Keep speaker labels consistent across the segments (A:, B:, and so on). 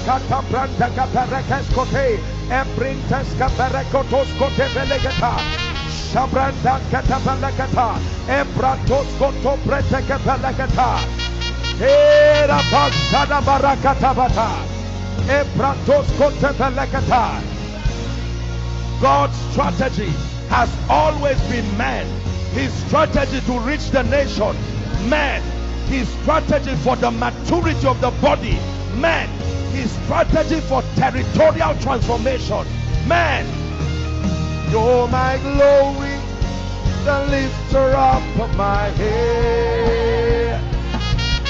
A: Kata Branda Kaperekes Kote, Ebrintes Kaperekotos Kote Velegata, Shabranda Katapalakata, Ebratos Koto Brete Kapelegata, Era Basada Barakatabata, Ebratos Kote Velegata. God's strategy has always been man. His strategy to reach the nation, man. His strategy for the maturity of the body, man. His strategy for territorial transformation, man. You're my glory, the lifter up of my head.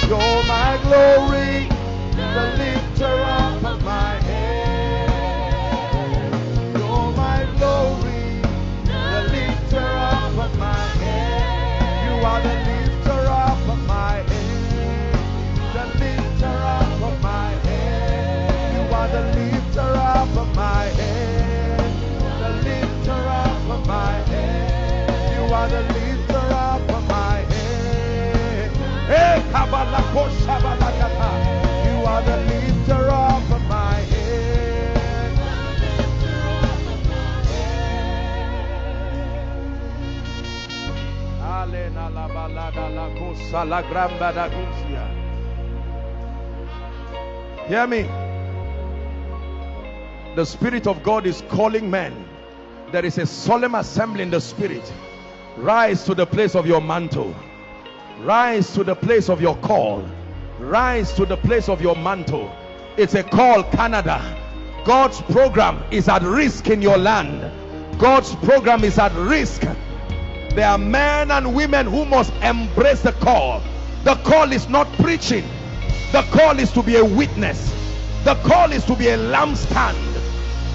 A: You're my glory, the lifter up of my head. You're my glory, the lifter up of my head. You are the lifter up of my head. The lifter up of my head. You are the lifter up of my head. The lifter up of my head. You are the lifter up of my head. Hey, Kabalako Shabalakata. You are the lifter up of my head. Alena la balada la cosa la gramba da guzia. Hear me. The Spirit of God is calling men. There is a solemn assembly in the Spirit. Rise to the place of your mantle. Rise to the place of your call. Rise to the place of your mantle. It's a call, Canada. God's program is at risk in your land. God's program is at risk. There are men and women who must embrace the call. The call is not preaching. The call is to be a witness. The call is to be a lampstand.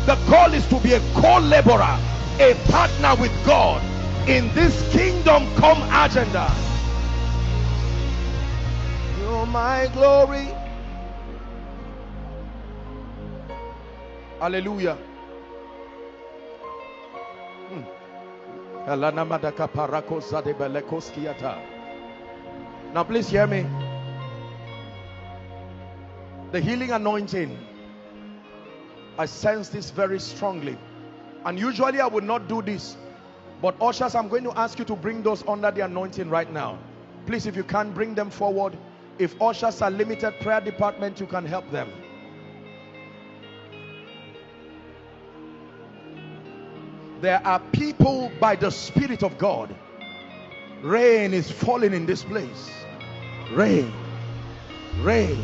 A: The call is to be a co-laborer, a partner with God in this kingdom come agenda. You're my glory. Hallelujah. Now please hear me. The healing anointing, I sense this very strongly, and usually I would not do this, but ushers, I'm going to ask you to bring those under the anointing right now. Please, if you can't, bring them forward. If ushers are limited prayer department, you can help them. There are people by the Spirit of God. Rain is falling in this place. Rain, rain.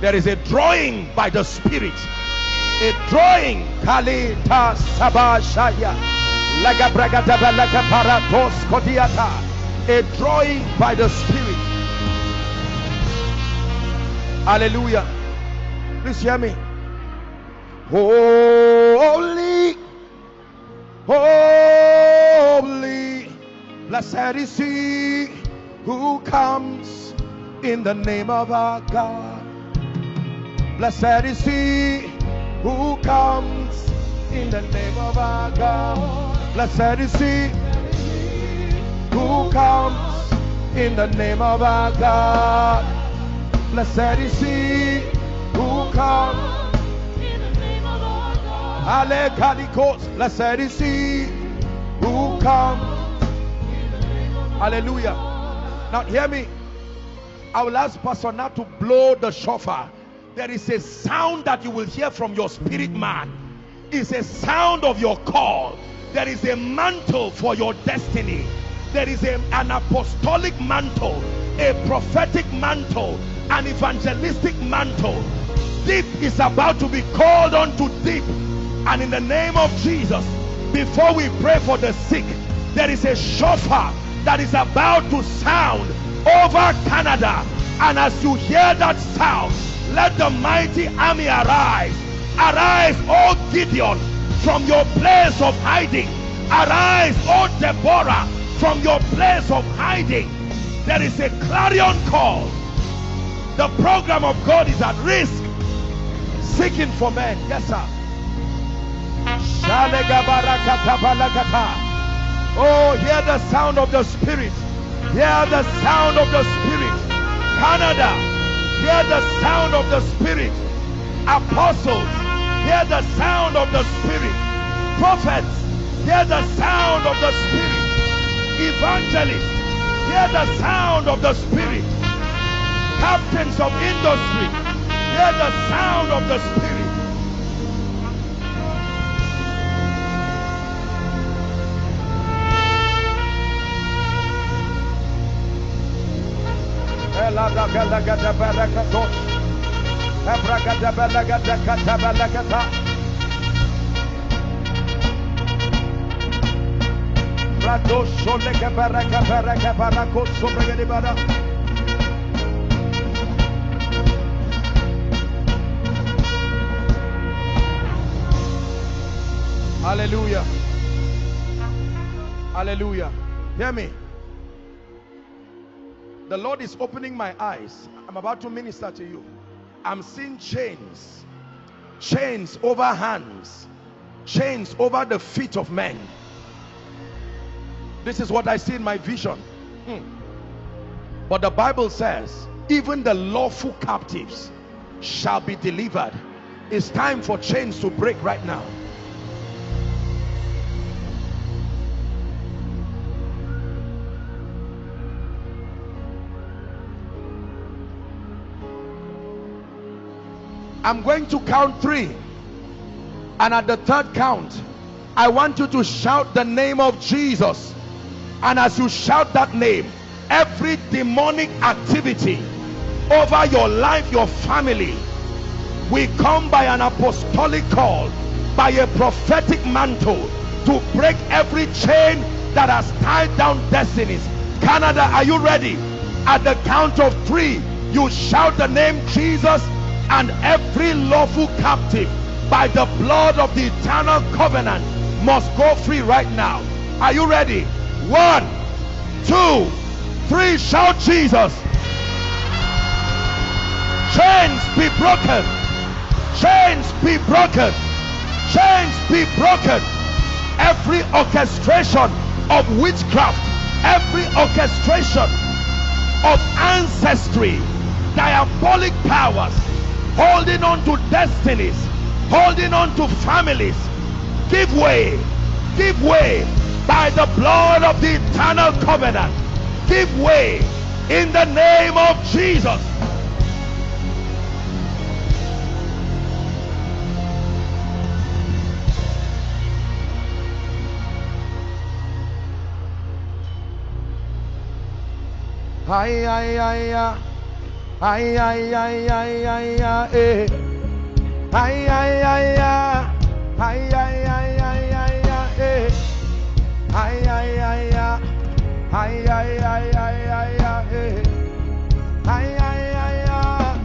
A: There is a drawing by the Spirit. A drawing. Kalita Sabashaya. A drawing by the Spirit. Hallelujah. Please hear me. Holy, holy, blessed is he who comes in the name of our God. Blessed is he who comes in the name of our God. Blessed is he who comes in the name of our God. Blessed is he who comes in the name of our God. Blessed is he who comes in the name of our God. Hallelujah. Now hear me. I will ask Pastor now to blow the shofar. There is a sound that you will hear from your spirit man. It's a sound of your call. There is a mantle for your destiny. There is an apostolic mantle, a prophetic mantle, an evangelistic mantle. Deep is about to be called unto deep. And in the name of Jesus, before we pray for the sick, there is a shofar that is about to sound over Canada. And as you hear that sound, let the mighty army arise. Arise, O Gideon, from your place of hiding. Arise, O Deborah, from your place of hiding. There is a clarion call. The program of God is at risk. Seeking for men. Yes, sir. Oh, hear the sound of the Spirit. Hear the sound of the Spirit. Canada, hear the sound of the Spirit. Apostles, hear the sound of the Spirit. Prophets, hear the sound of the Spirit. Evangelists, hear the sound of the Spirit. Captains of industry, hear the sound of the Spirit. Hallelujah. Hallelujah. Hear me. The Lord is opening my eyes. I'm about to minister to you. I'm seeing chains. Chains over hands. Chains over the feet of men. This is what I see in my vision. But the Bible says, even the lawful captives shall be delivered. It's time for chains to break right now. I'm going to count 3, and at the 3rd count I want you to shout the name of Jesus. And as you shout that name, every demonic activity over your life, your family, we come by an apostolic call, by a prophetic mantle, to break every chain that has tied down destinies. Canada, are you ready? At the count of 3, you shout the name Jesus, and every lawful captive by the blood of the eternal covenant must go free right now. Are you ready? 1, 2, 3. Shout Jesus. Chains be broken. Chains be broken. Chains be broken. Every orchestration of witchcraft, every orchestration of ancestry, diabolic powers holding on to destinies, holding on to families, give way by the blood of the eternal covenant. Give way in the name of Jesus. Ay, ay, ay, ay. Ay, ay, ay, ay, ay, ay, eh. Ay, ay, ay, ay. Ay, ay, ay, ay, ay, ay, eh. Ay, ay, ay, ay. Ay, ay, ay, ay, ay, ay, eh. Ay, ay, ay, ay.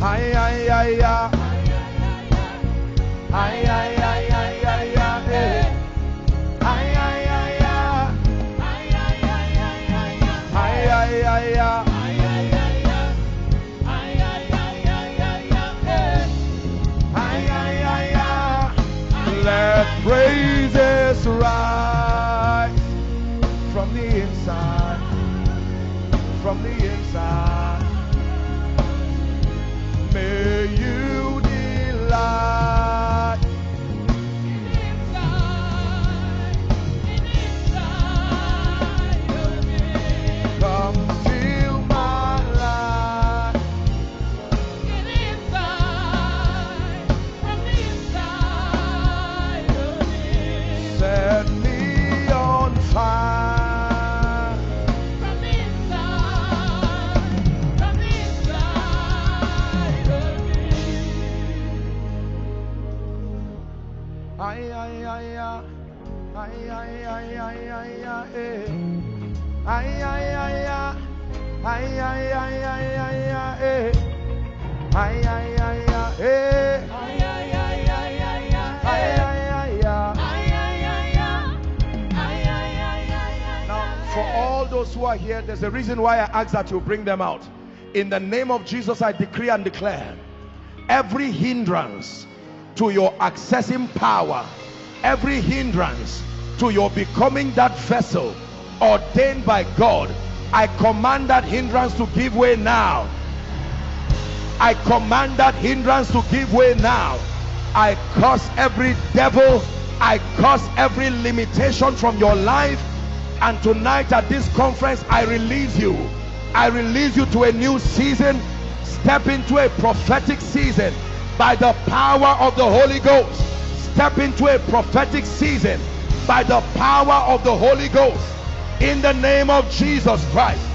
A: Ay, ay, ay, ay. Ay, ay, ay, ay, ay, ay, eh. Ay, ay, ay, ay. Ay, ay, ay, ay. Let praises rise from the inside, from the inside. May you delight inside of me. Come fill my life inside, from the inside of me. Set me on fire from the inside, from the inside of me. Ay, ay, ay, ay. Ay, ay, ay, ay, ay, ay, eh. Ay, ay, ay, ay. Ay, ay, ay, ay, ay, ay, eh. Ay, ay, ay, ay, eh. Ay, ay, ay, ay, ay, ay, ay, ay, ay. Now, for all those who are here, there's a reason why I ask that you bring them out. In the name of Jesus, I decree and declare, every hindrance to your accessing power, every hindrance to your becoming that vessel ordained by God, I command that hindrance to give way now. I command that hindrance to give way now. I curse every devil. I curse every limitation from your life. And tonight at this conference, I release you. I release you to a new season. Step into a prophetic season by the power of the Holy Ghost. Step into a prophetic season by the power of the Holy Ghost. In the name of Jesus Christ.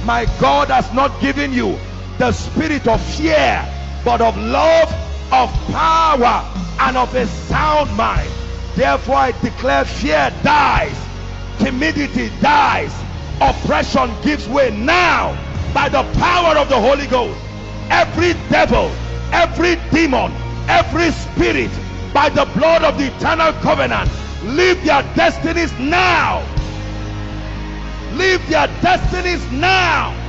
A: My God has not given you the spirit of fear, but of love, of power, and of a sound mind. Therefore I declare, fear dies, timidity dies, oppression gives way now by the power of the Holy Ghost. Every devil, every demon, every spirit, by the blood of the eternal covenant, leave their destinies now. Leave their destinies now.